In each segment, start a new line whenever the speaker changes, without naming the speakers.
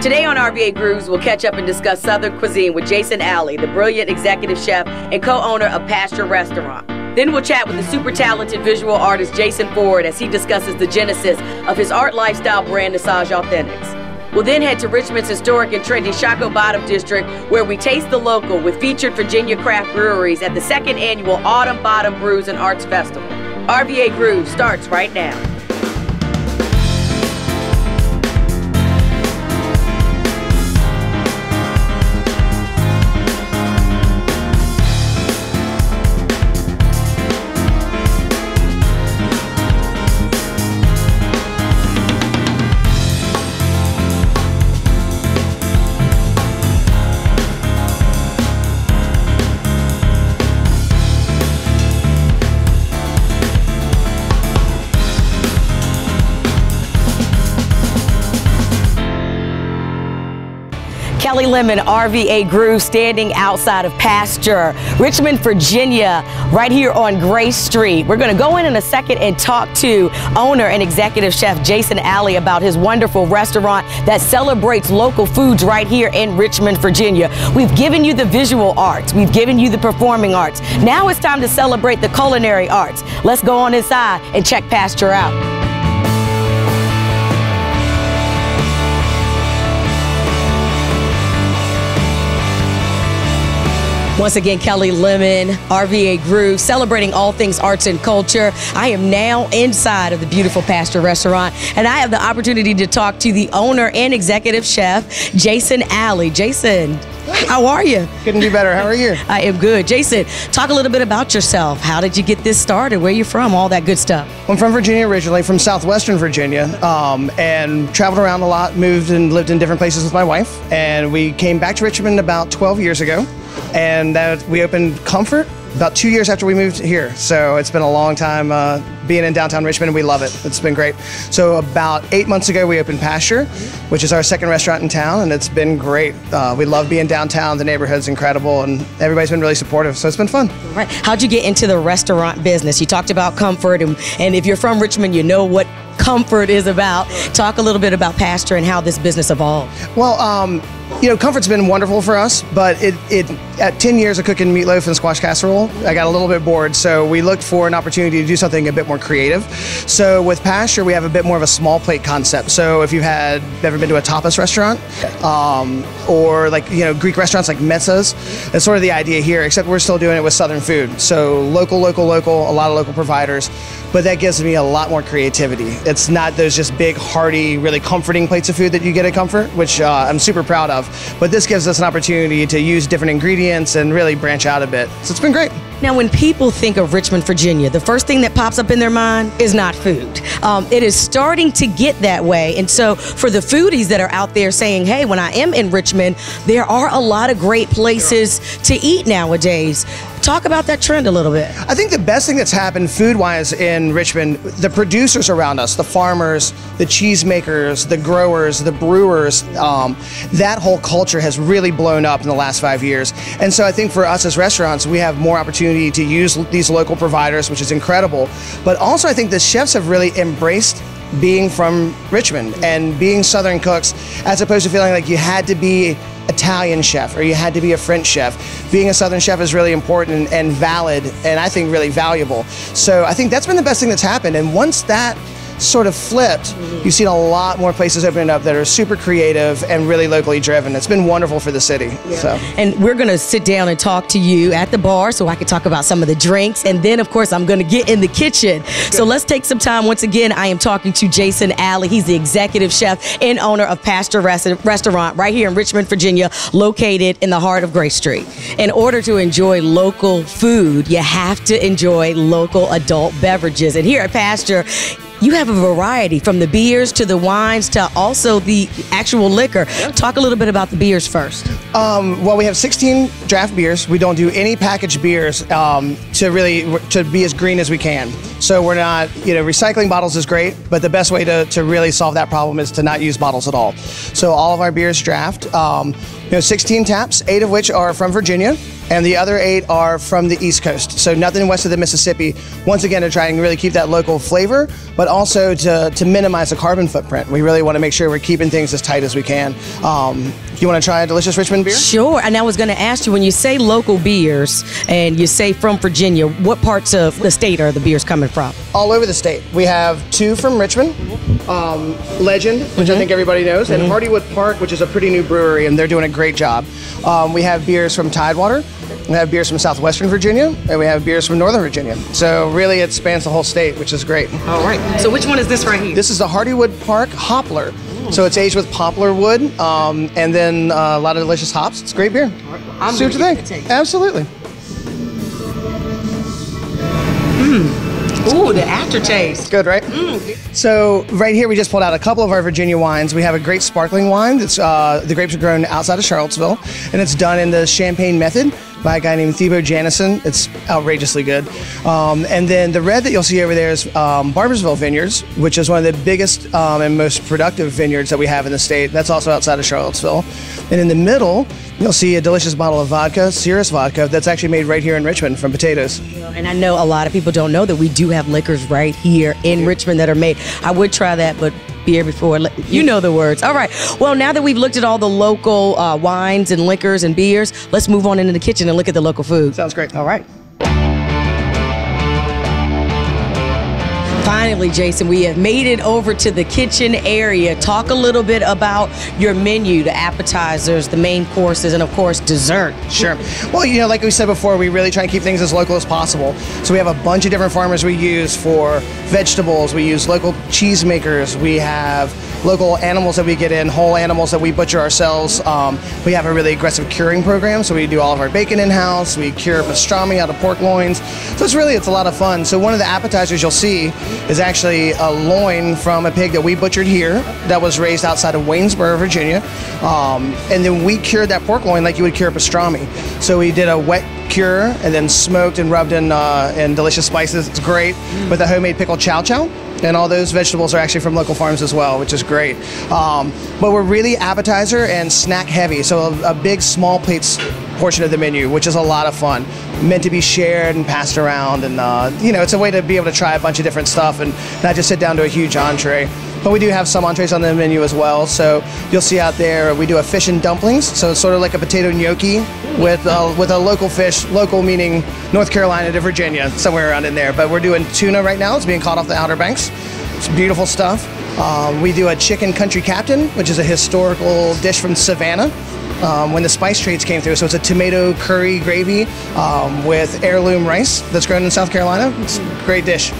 Today on RVA Grooves, we'll catch up and discuss Southern cuisine with Jason Alley, the brilliant executive chef and co-owner of Pasture restaurant. Then we'll chat with the super talented visual artist Jason Ford as he discusses the genesis of his art lifestyle brand Nosaj Authentics. We'll then head to Richmond's historic and trendy Shockoe Bottom District, where we taste the local with featured Virginia craft breweries at the second annual Autumn Bottom Brews and Arts Festival. RVA Grooves starts right now. Kelli Lemon, RVA Brew, standing outside of Pasture, Richmond, Virginia, right here on Grace Street. We're going to go in a second and talk to owner and executive chef Jason Alley about his wonderful restaurant that celebrates local foods right here in Richmond, Virginia. We've given you the visual arts. We've given you the performing arts. Now it's time to celebrate the culinary arts. Let's go on inside and check Pasture out. Once again, Kelli Lemon, RVA Brew, celebrating all things arts and culture. I am now inside of the beautiful Pasture restaurant, and I have the opportunity to talk to the owner and executive chef, Jason Alley. Jason, how are you?
Couldn't be better. How are you?
I am good. Jason, talk a little bit about yourself. How did you get this started? Where you from? All that good stuff.
I'm from Virginia originally, from southwestern Virginia, and traveled around a lot, moved and lived in different places with my wife, and we came back to Richmond about 12 years ago. And we opened Comfort about 2 years after we moved here. So it's been a long time being in downtown Richmond, and we love it. It's been great. So about 8 months ago, we opened Pasture, which is our second restaurant in town, and it's been great. We love being downtown. The neighborhood's incredible, and everybody's been really supportive, so it's been fun.
Right. How'd you get into the restaurant business? You talked about Comfort, and if you're from Richmond, you know what Comfort is about. Talk a little bit about Pasture and how this business evolved.
Well, you know, Comfort's been wonderful for us, but at 10 years of cooking meatloaf and squash casserole, I got a little bit bored, so we looked for an opportunity to do something a bit more creative. So with Pasture, we have a bit more of a small plate concept. So if you've ever been to a tapas restaurant, or like, you know, Greek restaurants like Metzas, that's sort of the idea here, except we're still doing it with Southern food. So local, a lot of local providers, but that gives me a lot more creativity. It's not those just big, hearty, really comforting plates of food that you get at Comfort, which I'm super proud of. But this gives us an opportunity to use different ingredients and really branch out a bit. So it's been great.
Now, when people think of Richmond, Virginia, the first thing that pops up in their mind is not food. It is starting to get that way. And so for the foodies that are out there saying, hey, when I am in Richmond, there are a lot of great places to eat nowadays. Talk about that trend a little bit.
I think the best thing that's happened food-wise in Richmond, the producers around us, the farmers, the cheesemakers, the growers, the brewers, that whole culture has really blown up in the last 5 years. And so I think for us as restaurants, we have more opportunity to use these local providers, which is incredible. But also I think the chefs have really embraced being from Richmond and being Southern cooks, as opposed to feeling like you had to be Italian chef or you had to be a French chef. Being a Southern chef is really important and valid, and I think really valuable. So I think that's been the best thing that's happened. And once that sort of flipped, you've seen a lot more places opening up that are super creative and really locally driven. It's been wonderful for the city.
Yeah.
So.
And we're going to sit down and talk to you at the bar so I can talk about some of the drinks. And then, of course, I'm going to get in the kitchen. Good. So let's take some time. Once again, I am talking to Jason Alley. He's the executive chef and owner of Pasture Restaurant right here in Richmond, Virginia, located in the heart of Grace Street. In order to enjoy local food, you have to enjoy local adult beverages. And here at Pasture, you have a variety, from the beers to the wines to also the actual liquor. Talk a little bit about the beers first.
Well, we have 16 draft beers. We don't do any packaged beers to be as green as we can. So we're not, recycling bottles is great, but the best way to really solve that problem is to not use bottles at all. So all of our beers draft, 16 taps, 8 of which are from Virginia. and the other 8 are from the East Coast. So nothing west of the Mississippi. Once again, to try and really keep that local flavor, but also to minimize the carbon footprint. We really want to make sure we're keeping things as tight as we can. You want to try a delicious Richmond beer?
Sure. And I was going to ask you, when you say local beers and you say from Virginia, what parts of the state are the beers coming from?
All over the state. We have 2 from Richmond, Legend, which I think everybody knows, and Hardywood Park, which is a pretty new brewery, and they're doing a great job. We have beers from Tidewater, we have beers from southwestern Virginia, and we have beers from northern Virginia. So really it spans the whole state, which is great.
All right. So which one is this right here?
This is the Hardywood Park Hoppler. So it's aged with poplar wood, and then a lot of delicious hops. It's great beer.
I'm
See what you think. Absolutely.
Ooh, the aftertaste.
Good, right? So right here, we just pulled out a couple of our Virginia wines. We have a great sparkling wine. It's, the grapes are grown outside of Charlottesville, and it's done in the champagne method by a guy named Thibaut Janison. It's outrageously good. And then the red that you'll see over there is Barbersville Vineyards, which is one of the biggest and most productive vineyards that we have in the state. That's also outside of Charlottesville. And in the middle, you'll see a delicious bottle of vodka, Cirrus vodka, that's actually made right here in Richmond from potatoes.
And I know a lot of people don't know that we do have liquors right here in Richmond that are made. I would try that, but beer before, you know the words. All right. Well, now that we've looked at all the local wines and liquors and beers, let's move on into the kitchen and look at the local food.
Sounds great.
All right. Finally, Jason, we have made it over to the kitchen area. Talk a little bit about your menu, the appetizers, the main courses, and of course, dessert.
Sure. Well, you know, like we said before, we really try and keep things as local as possible. So we have a bunch of different farmers we use for vegetables. We use local cheesemakers. We have local animals that we get in, whole animals that we butcher ourselves. We have a really aggressive curing program, so we do all of our bacon in-house. We cure pastrami out of pork loins. So it's a lot of fun. So one of the appetizers you'll see is actually a loin from a pig that we butchered here that was raised outside of Waynesboro, Virginia. And then we cured that pork loin like you would cure pastrami. So we did a wet cure and then smoked and rubbed in delicious spices. It's great with a homemade pickled chow chow. And all those vegetables are actually from local farms as well, which is great. But we're really appetizer and snack heavy. So a big small plates portion of the menu, which is a lot of fun. Meant to be shared and passed around. And, you know, it's a way to be able to try a bunch of different stuff and not just sit down to a huge entree. But we do have some entrees on the menu as well. So you'll see out there, we do a fish and dumplings. So it's sort of like a potato gnocchi with a local fish, local meaning North Carolina to Virginia, somewhere around in there. But we're doing tuna right now. It's being caught off the Outer Banks. It's beautiful stuff. We do a chicken country captain, which is a historical dish from Savannah. When the spice trades came through. So it's a tomato curry gravy with heirloom rice that's grown in South Carolina. It's a great dish.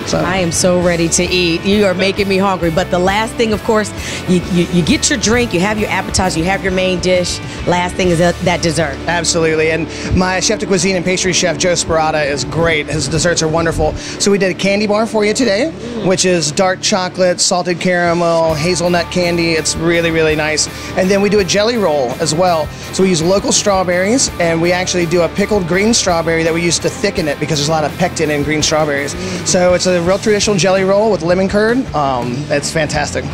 So.
I am so ready to eat. You are making me hungry. But the last thing, of course, you get your drink, you have your appetizer, you have your main dish. Last thing is that dessert.
Absolutely. And my chef de cuisine and pastry chef, Joe Sparata, is great. His desserts are wonderful. So we did a candy bar for you today, which is dark chocolate, salted caramel, hazelnut candy. It's really, really nice. And then we do a jelly roll as well. So we use local strawberries, and we actually do a pickled green strawberry that we use to thicken it because there's a lot of pectin in green strawberries. So it's a real traditional jelly roll with lemon curd. It's fantastic.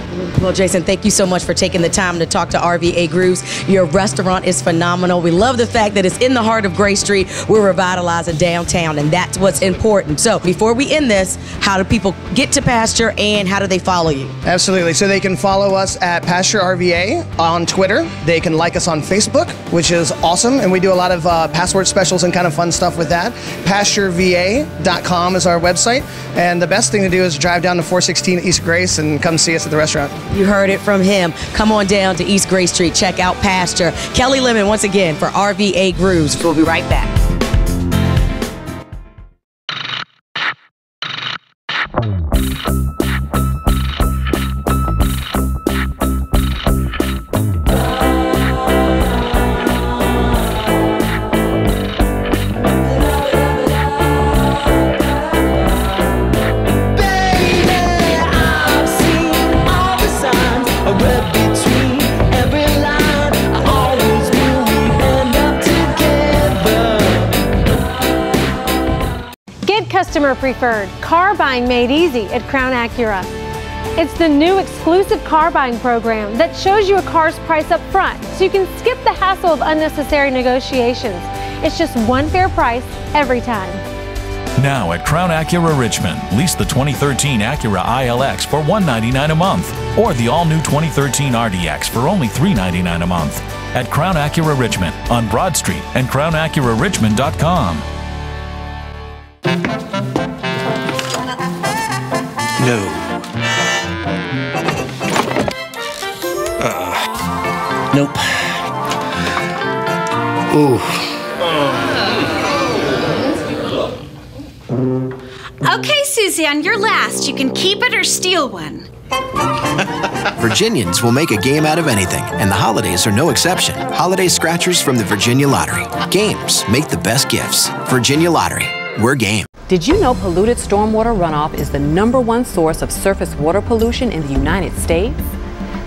Well, Jason, thank you so much for taking the time to talk to RVA Grooves. Your restaurant is phenomenal. We love the fact that it's in the heart of Gray Street. We're revitalizing downtown, and that's what's important. So before we end this, how do people get to Pasture, and how do they follow you?
Absolutely. So they can follow us at Pasture RVA on Twitter. They can like us on Facebook, which is awesome. And we do a lot of password specials and kind of fun stuff with that. PastureVA.com is our website. And the best thing to do is drive down to 416 East Grace and come see us at the restaurant.
You heard it from him. Come on down to East Gray Street. Check out Pasture. Kelli Lemon once again for RVA Grooves. We'll be right back.
Customer preferred, car buying made easy at Crown Acura. It's the new exclusive car buying program that shows you a car's price up front so you can skip the hassle of unnecessary negotiations. It's just one fair price every time.
Now at Crown Acura Richmond, lease the 2013 Acura ILX for $199 a month, or the all-new 2013 RDX for only $399 a month. At Crown Acura Richmond on Broad Street and crownacurarichmond.com.
No. Nope. Ooh.
Okay, Suzanne, you're last. You can keep it or steal one.
Virginians will make a game out of anything, and the holidays are no exception. Holiday scratchers from the Virginia Lottery. Games make the best gifts. Virginia Lottery. We're game.
Did you know polluted stormwater runoff is the #1 source of surface water pollution in the United States?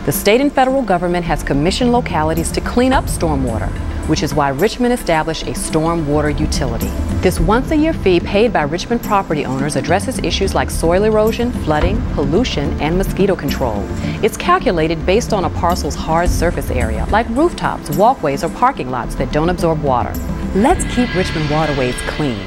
The state and federal government has commissioned localities to clean up stormwater, which is why Richmond established a stormwater utility. This once-a-year fee paid by Richmond property owners addresses issues like soil erosion, flooding, pollution, and mosquito control. It's calculated based on a parcel's hard surface area, like rooftops, walkways, or parking lots that don't absorb water. Let's keep Richmond waterways clean.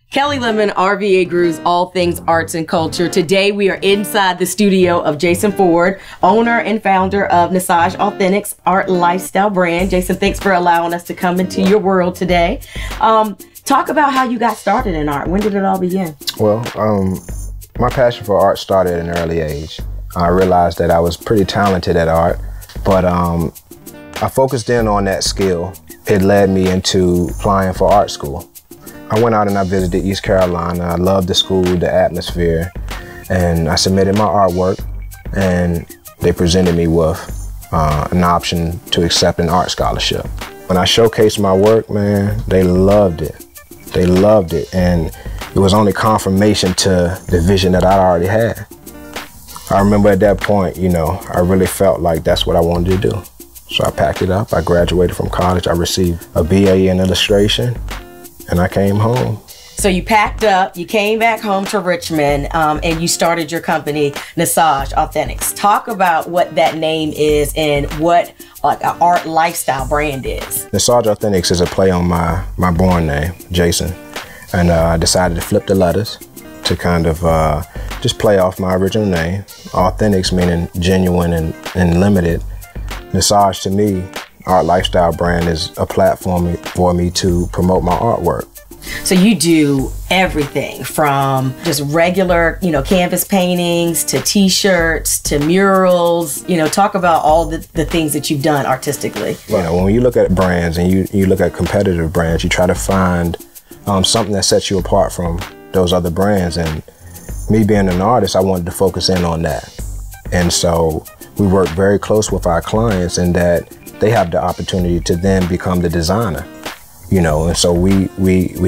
Kelli Lemon, RVA Grooves, all things arts and culture. Today we are inside the studio of Jason Ford, owner and founder of Nosaj Authentics art lifestyle brand. Jason, thanks for allowing us to come into your world today. Talk about how you got started in art. When did it all begin?
Well, my passion for art started at an early age. I realized that I was pretty talented at art, but I focused in on that skill. It led me into applying for art school. I went out and I visited East Carolina. I loved the school, the atmosphere, and I submitted my artwork, and they presented me with an option to accept an art scholarship. When I showcased my work, man, they loved it. They loved it, and it was only confirmation to the vision that I already had. I remember at that point, you know, I really felt like that's what I wanted to do. So I packed it up. I graduated from college. I received a BA in illustration, and I came home.
So you packed up, you came back home to Richmond, and you started your company, Nosaj Authentics. Talk about what that name is and what like an art lifestyle brand is. Nosaj
Authentics is a play on my born name, Jason. And I decided to flip the letters to kind of just play off my original name. Authentics meaning genuine and limited. Nosaj to me, art lifestyle brand, is a platform for me to promote my artwork.
So you do everything from just regular, you know, canvas paintings to t-shirts to murals, you know, talk about all the things that you've done artistically.
You know, when you look at brands and you look at competitive brands, you try to find something that sets you apart from those other brands. And me being an artist, I wanted to focus in on that. And so we work very close with our clients in that they have the opportunity to then become the designer, you know. And so we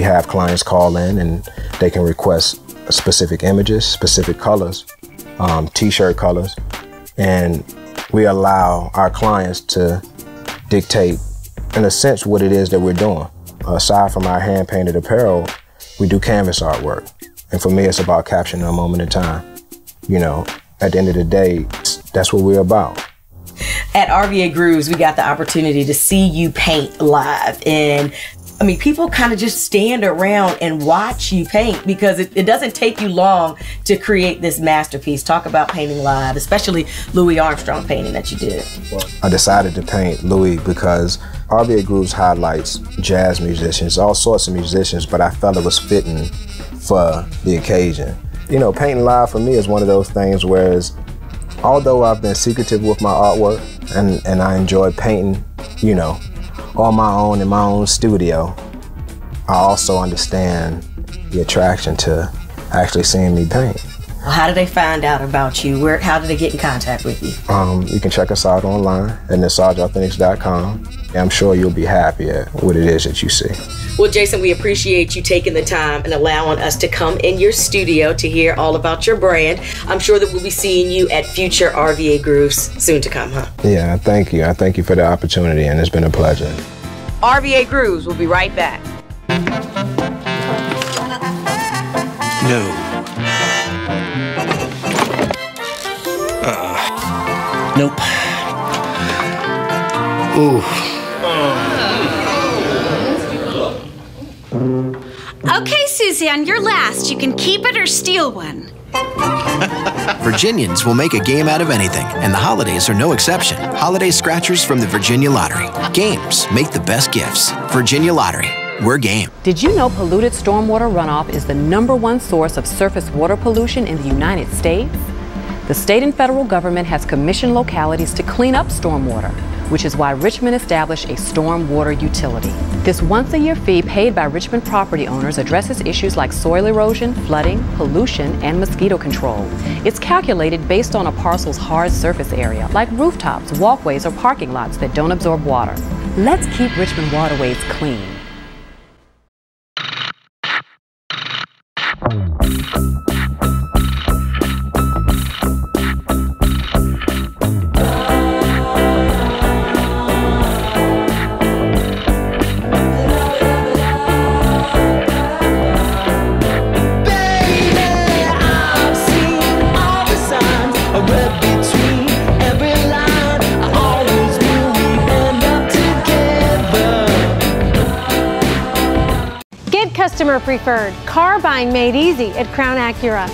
have clients call in and they can request specific images, specific colors, t-shirt colors, and we allow our clients to dictate, in a sense, what it is that we're doing. Aside from our hand-painted apparel, we do canvas artwork. And for me, it's about capturing a moment in time. You know, at the end of the day, that's what we're about.
At RVA Grooves, we got the opportunity to see you paint live. And I mean, people kind of just stand around and watch you paint because it doesn't take you long to create this masterpiece. Talk about painting live, especially Louis Armstrong painting that you did.
I decided to paint Louis because RVA Grooves highlights jazz musicians, all sorts of musicians, but I felt it was fitting for the occasion. You know, painting live for me is one of those things where, although I've been secretive with my artwork and I enjoy painting, you know, on my own in my own studio, I also understand the attraction to actually seeing me paint.
Well, how did they find out about you? How did they get in contact with you?
You can check us out online at NosajAuthentics.com. I'm sure you'll be happy at what it is that you see.
Well, Jason, we appreciate you taking the time and allowing us to come in your studio to hear all about your brand. I'm sure that we'll be seeing you at future RVA Grooves soon to come, huh?
Yeah, thank you. I thank you for the opportunity, and it's been a pleasure.
RVA Grooves, we'll be right back.
No. Nope. Ooh.
Okay, Suzanne, you're last. You can keep it or steal one.
Virginians will make a game out of anything, and the holidays are no exception. Holiday scratchers from the Virginia Lottery. Games make the best gifts. Virginia Lottery. We're game.
Did you know polluted stormwater runoff is the #1 source of surface water pollution in the United States? The state and federal government has commissioned localities to clean up stormwater, which is why Richmond established a stormwater utility. This once-a-year fee paid by Richmond property owners addresses issues like soil erosion, flooding, pollution, and mosquito control. It's calculated based on a parcel's hard surface area, like rooftops, walkways, or parking lots that don't absorb water. Let's keep Richmond waterways clean.
Customer preferred, car buying made easy at Crown Acura.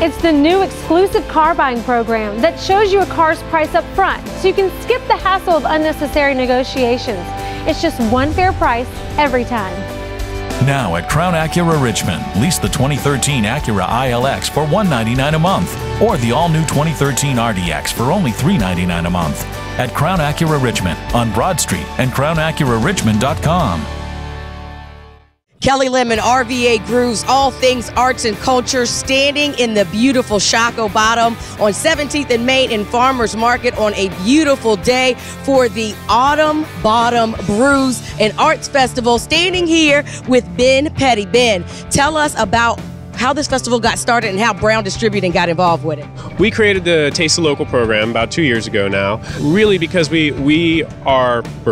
It's the new exclusive car buying program that shows you a car's price up front, so you can skip the hassle of unnecessary negotiations. It's just one fair price every time.
Now at Crown Acura Richmond, lease the 2013 Acura ILX for $199 a month, or the all-new 2013 RDX for only $399 a month. At Crown Acura Richmond on Broad Street and CrownAcuraRichmond.com.
Kelli Lemon, RVA Grooves, all things arts and culture, standing in the beautiful Shockoe Bottom on 17th and Main in Farmers Market on a beautiful day for the Autumn Bottom Brews and Arts Festival. Standing here with Ben Petty. Ben, tell us about how this festival got started and how Brown Distributing got involved with it.
We created the Taste the Local program about 2 years ago now, really because we're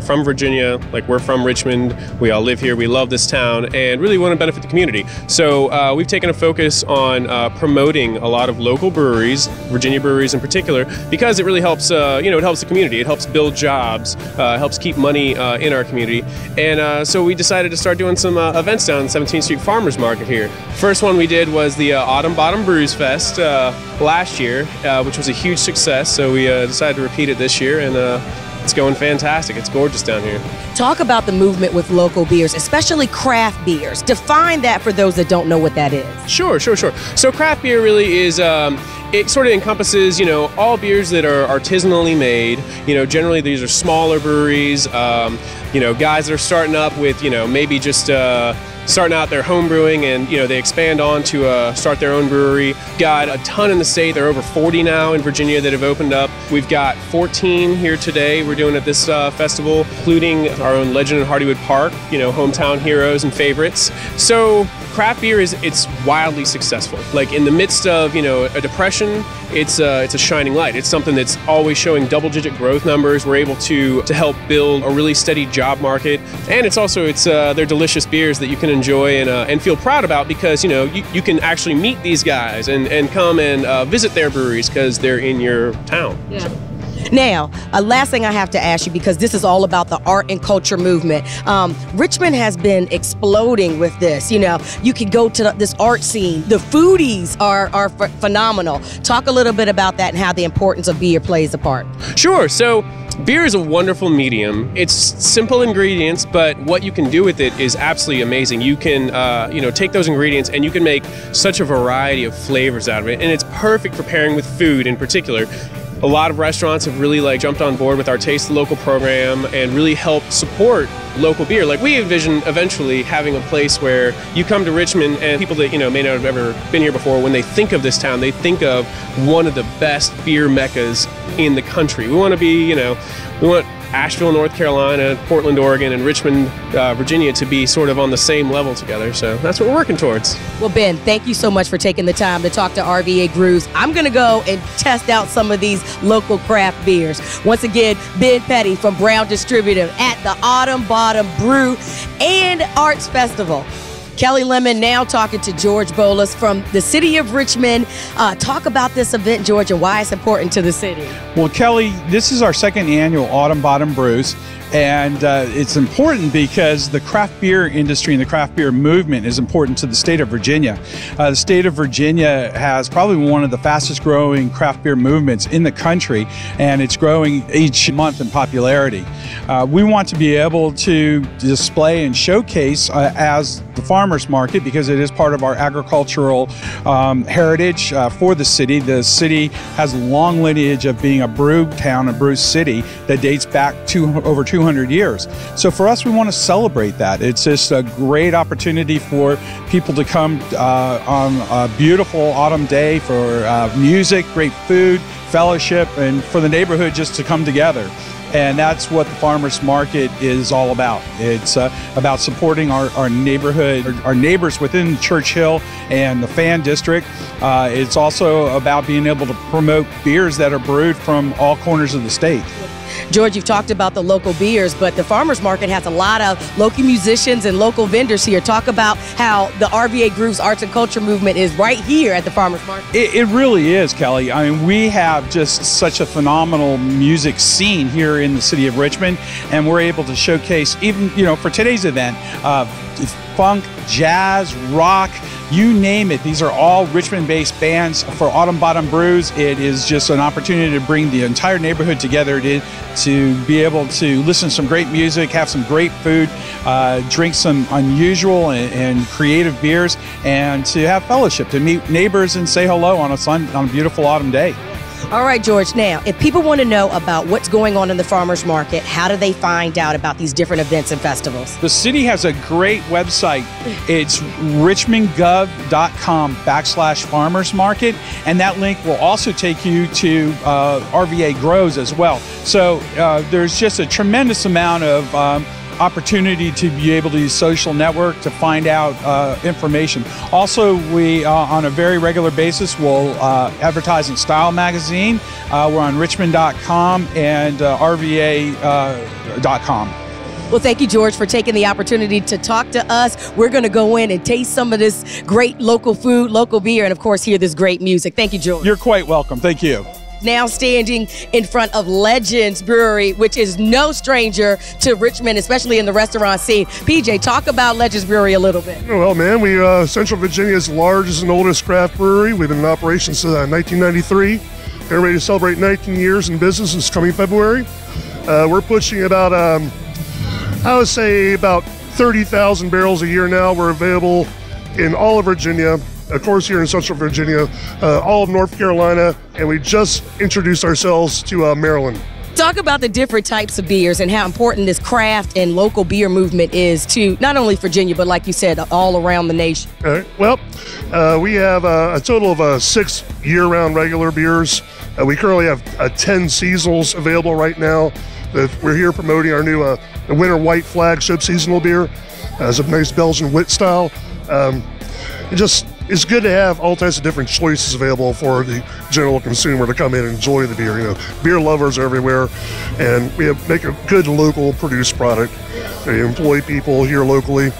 from Virginia, like we're from Richmond, we all live here, we love this town, and really want to benefit the community. So we've taken a focus on promoting a lot of local breweries, Virginia breweries in particular, because it really helps, it helps the community, it helps build jobs, helps keep money in our community. And so we decided to start doing some events down 17th Street Farmers Market here. First one we did was the Autumn Bottom Brews Fest last year, which was a huge success. So we decided to repeat it this year, and it's going fantastic. It's gorgeous down here.
Talk about the movement with local beers, especially craft beers. Define that for those that don't know what that is.
Sure. So craft beer really is, it sort of encompasses, all beers that are artisanally made. Generally these are smaller breweries, guys that are starting up with, maybe just starting out their home brewing, and they expand on to start their own brewery. Got a ton in the state. There are over 40 now in Virginia that have opened up. We've got 14 here today we're doing at this festival, including our own legend in Hardywood Park, hometown heroes and favorites. So craft beer it's wildly successful. Like in the midst of a depression, it's a shining light. It's something that's always showing double-digit growth numbers. We're able to help build a really steady job market, and they're delicious beers that you can enjoy and feel proud about, because you can actually meet these guys and come and visit their breweries because they're in your town.
Yeah. So. Now, last thing I have to ask you, because this is all about the art and culture movement. Richmond has been exploding with this. You can go to this art scene. The foodies are phenomenal. Talk a little bit about that and how the importance of beer plays a part.
Sure. So beer is a wonderful medium. It's simple ingredients, but what you can do with it is absolutely amazing. You can, take those ingredients and you can make such a variety of flavors out of it, and it's perfect for pairing with food in particular. A lot of restaurants have really jumped on board with our Taste the Local program and really helped support local beer. Like, we envision eventually having a place where you come to Richmond and people that may not have ever been here before, when they think of this town, they think of one of the best beer meccas in the country. We want to be, we want Asheville, North Carolina, Portland, Oregon, and Richmond, Virginia to be sort of on the same level together. So that's what we're working towards.
Well, Ben, thank you so much for taking the time to talk to RVA Grooves. I'm going to go and test out some of these local craft beers. Once again, Ben Petty from Brown Distributing at the Autumn Bottom Brew and Arts Festival. Kelli Lemon now talking to George Bolos from the city of Richmond. Talk about this event, George, and why it's important to the city.
Well, Kelli, this is our second annual Autumn Bottom Brews, and it's important because the craft beer industry and the craft beer movement is important to the state of Virginia. The state of Virginia has probably one of the fastest growing craft beer movements in the country, and it's growing each month in popularity. We want to be able to display and showcase as the farmers market, because it is part of our agricultural heritage for the city. The city has a long lineage of being a brew town, a brew city that dates back to over 200 years. So for us, we want to celebrate that. It's just a great opportunity for people to come on a beautiful autumn day for music, great food, fellowship, and for the neighborhood just to come together. And that's what the farmers market is all about. It's about supporting our neighborhood, our neighbors within Church Hill and the Fan District. It's also about being able to promote beers that are brewed from all corners of the state.
George, you've talked about the local beers, but the farmers market has a lot of local musicians and local vendors here. Talk about how the RVA Groove's arts and culture movement is right here at the farmers market.
It really is, Kelli. I mean, we have just such a phenomenal music scene here in the city of Richmond, and we're able to showcase, even, for today's event, funk, jazz, rock, you name it. These are all Richmond-based bands. For Autumn Bottom Brews, it is just an opportunity to bring the entire neighborhood together to be able to listen to some great music, have some great food, drink some unusual and creative beers, and to have fellowship, to meet neighbors and say hello on a beautiful autumn day.
All right, George, now, if people want to know about what's going on in the farmers market, how do they find out about these different events and festivals?
The city has a great website. It's richmondgov.com/farmers market, and that link will also take you to RVA Grows as well. So there's just a tremendous amount of opportunity to be able to use social network to find out information. Also, we on a very regular basis will advertise in Style Magazine. We're on richmond.com and rva.com.
Well, thank you, George, for taking the opportunity to talk to us. We're going to go in and taste some of this great local food, local beer, and of course hear this great music. Thank you, George.
You're quite welcome. Thank you.
Now standing in front of Legends Brewery, which is no stranger to Richmond, especially in the restaurant scene. PJ, talk about Legends Brewery a little bit.
Well, man, we're Central Virginia's largest and oldest craft brewery. We've been in operation since 1993. We're ready to celebrate 19 years in business this coming February. We're pushing about, I would say, about 30,000 barrels a year now. We're available in all of Virginia, of course here in Central Virginia, all of North Carolina, and we just introduced ourselves to Maryland.
Talk about the different types of beers and how important this craft and local beer movement is to not only Virginia, but like you said, all around the nation.
All right. Well, we have a total of 6 year-round regular beers. We currently have 10 seasonals available right now. We're here promoting our new the Winter White Flagship seasonal beer. It's a nice Belgian wit style. It's good to have all types of different choices available for the general consumer to come in and enjoy the beer. Beer lovers are everywhere, and we make a good local produced product. We employ people here locally,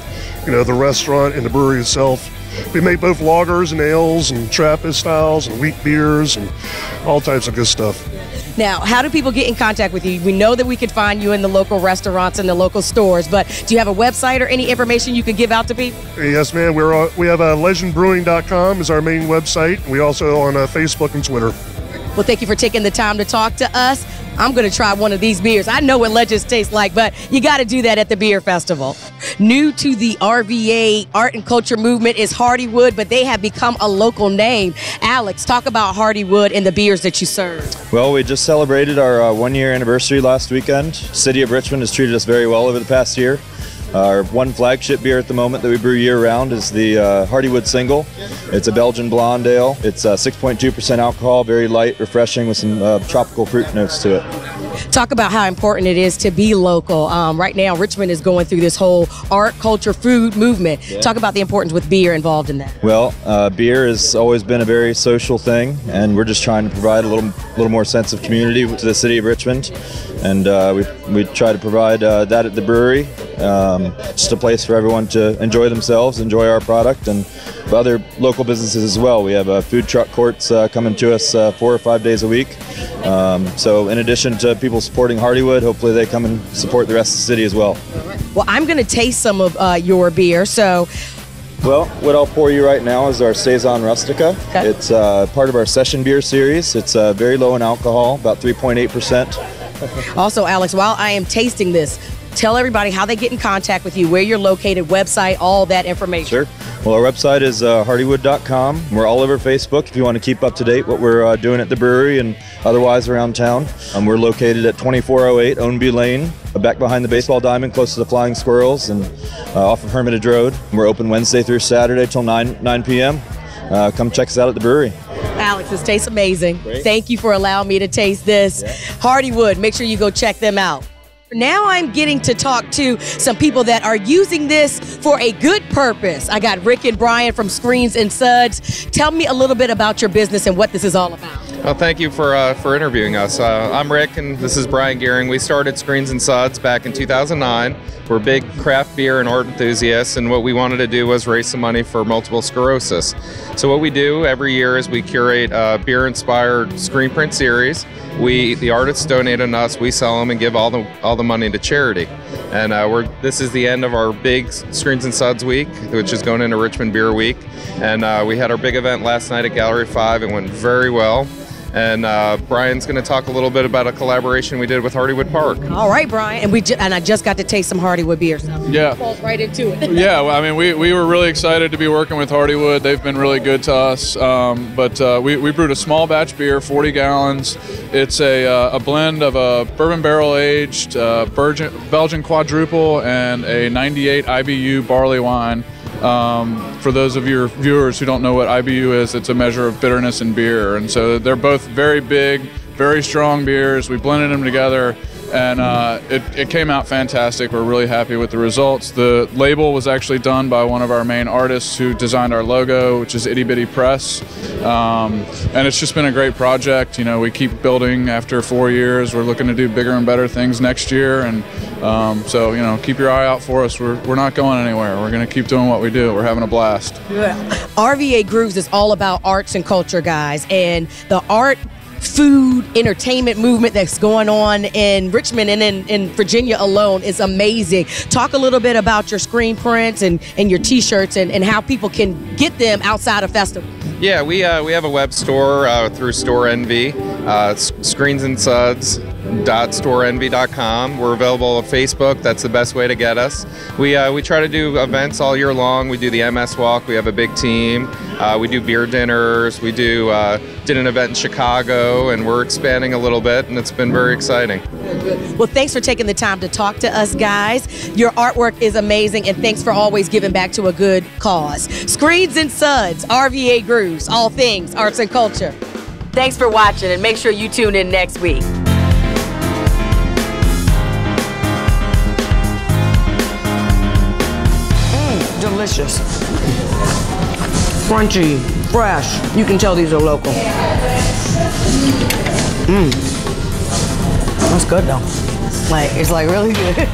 the restaurant and the brewery itself. We make both lagers and ales and Trappist styles and wheat beers and all types of good stuff.
Now, how do people get in contact with you? We know that we can find you in the local restaurants and the local stores, but do you have a website or any information you could give out to people?
Yes, man. We have legendbrewing.com is our main website. We also on Facebook and Twitter.
Well, thank you for taking the time to talk to us. I'm going to try one of these beers. I know what Legends tastes like, but you got to do that at the beer festival. New to the RVA art and culture movement is Hardywood, but they have become a local name. Alex, talk about Hardywood and the beers that you serve.
Well, we just celebrated our 1-year anniversary last weekend. City of Richmond has treated us very well over the past year. Our one flagship beer at the moment that we brew year-round is the Hardywood Single. It's a Belgian blonde ale. It's 6.2% alcohol, very light, refreshing with some tropical fruit notes to it.
Talk about how important it is to be local. Right now, Richmond is going through this whole art, culture, food movement. Yeah. Talk about the importance with beer involved in that.
Well, beer has always been a very social thing, and we're just trying to provide a little more sense of community to the city of Richmond. And we try to provide that at the brewery. Just a place for everyone to enjoy themselves, enjoy our product, and other local businesses as well. We have food truck courts coming to us 4 or 5 days a week. So in addition to people supporting Hardywood, hopefully they come and support the rest of the city as well.
Well, I'm going to taste some of your beer, so...
Well, what I'll pour you right now is our Saison Rustica.
Okay.
It's part of our session beer series. It's very low in alcohol, about 3.8%.
Also, Alex, while I am tasting this, tell everybody how they get in contact with you, where you're located, website, all that information.
Sure. Well, our website is hardywood.com. We're all over Facebook if you want to keep up to date what we're doing at the brewery and otherwise around town. We're located at 2408 Ownby Lane, back behind the baseball diamond, close to the Flying Squirrels, and off of Hermitage Road. We're open Wednesday through Saturday till 9 p.m. Come check us out at the brewery.
Alex, this tastes amazing.
Great.
Thank you for allowing me to taste this.
Yeah.
Hardywood, make sure you go check them out. Now I'm getting to talk to some people that are using this for a good purpose. I got Rick and Brian from Screens and Suds. Tell me a little bit about your business and what this is all about.
Well, thank you for interviewing us. I'm Rick and this is Brian Gearing. We started Screens and Suds back in 2009. We're big craft beer and art enthusiasts, and what we wanted to do was raise some money for multiple sclerosis. So what we do every year is we curate a beer-inspired screen print series. The artists donate on us, we sell them and give all the money to charity. And this is the end of our big Screens and Suds week, which is going into Richmond Beer Week. And we had our big event last night at Gallery 5. It went very well. And Brian's going to talk a little bit about a collaboration we did with Hardywood Park.
All right, Brian. And I just got to taste some Hardywood beer. So
yeah.
Falls right into it.
Yeah, well, I mean, we were really excited to be working with Hardywood. They've been really good to us. But we brewed a small batch beer, 40 gallons. It's a blend of a bourbon barrel aged Belgian quadruple and a 98 IBU barley wine. For those of your viewers who don't know what IBU is, it's a measure of bitterness in beer. And so they're both very big, very strong beers. We blended them together, and it came out fantastic. We're really happy with the results. The label was actually done by one of our main artists who designed our logo, which is Itty Bitty Press. And it's just been a great project. You know, we keep building after 4 years. We're looking to do bigger and better things next year. And so, you know, keep your eye out for us. We're not going anywhere. We're going to keep doing what we do. We're having a blast.
Yeah. RVA Grooves is all about arts and culture, guys. And the art, food, entertainment movement that's going on in Richmond and in Virginia alone is amazing. Talk a little bit about your screen prints and your t-shirts and how people can get them outside of festivals.
Yeah, we have a web store through Store Envy, screensandsuds.storeenvy.com. We're available on Facebook. That's the best way to get us. We try to do events all year long. We do the MS Walk. We have a big team. We do beer dinners. We did an event in Chicago, and we're expanding a little bit, and it's been very exciting.
Well, thanks for taking the time to talk to us, guys. Your artwork is amazing, and thanks for always giving back to a good cause. Screens and Suds, RVA Grooves, all things arts and culture. Thanks for watching, and make sure you tune in next week. Delicious. Crunchy, fresh. You can tell these are local. That's good though. It's like really good.